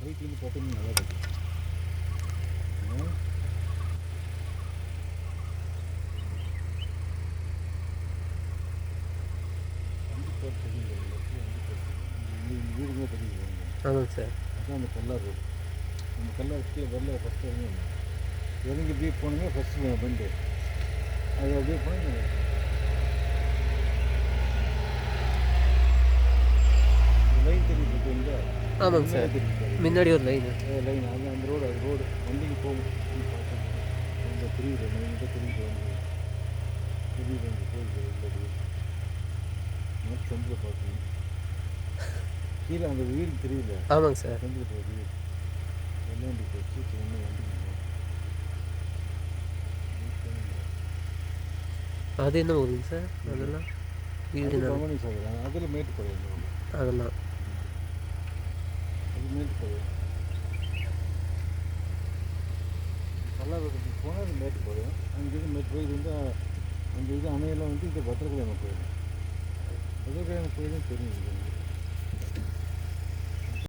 ரைட்லேருந்து பார்த்தீங்கன்னா நல்லா இருக்குது. வீடுங்களே தெரியுது. ஆமாங்க சார். அதுதான் அந்த கல்லார் ரோடு. அந்த கல்லார் கீழே வரல ஃபஸ்ட்டு இறங்கி இப்படியே போனீங்க ஃபஸ்ட்டு பண்டு அது அப்படியே போனீங்க. லைன் தெரியுது பார்த்தீங்களா? ஆமாங்க சார். முன்னாடி ஒரு லைன் லைன் அது அந்த ரோடு அது ரோடு வண்டிக்கு போகும் பார்த்து அந்த தெரியுது என்கிட்ட தெரியுது வந்து தெரியுது அங்கே போகுது உள்ளது நான் செந்தில் பார்க்கணும் கீழே அந்த வீடு தெரியல. ஆமாங்க சார். செந்தில் போகுது வெள்ளாண்டி போச்சு ஒன்று வண்டிக்கு அது என்ன ஊருங்க சார்? அதெல்லாம் வீடு பவானி சாகர் அதில் மேட்டுப்பாளையம் அதெல்லாம் அது மேட்டுப்பாளையம் பல்லாவரத்துக்கு போனால் அது மேட்டுப்பாளையம். அங்கேருந்து மேட்டுப்பாளையம் இது வந்து அந்த இது அணையெல்லாம் வந்து இந்த பத்திரக்கல்யாணம் கோயில். பத்திரக்கல்யாணம் கோயிலும் தெரியும்.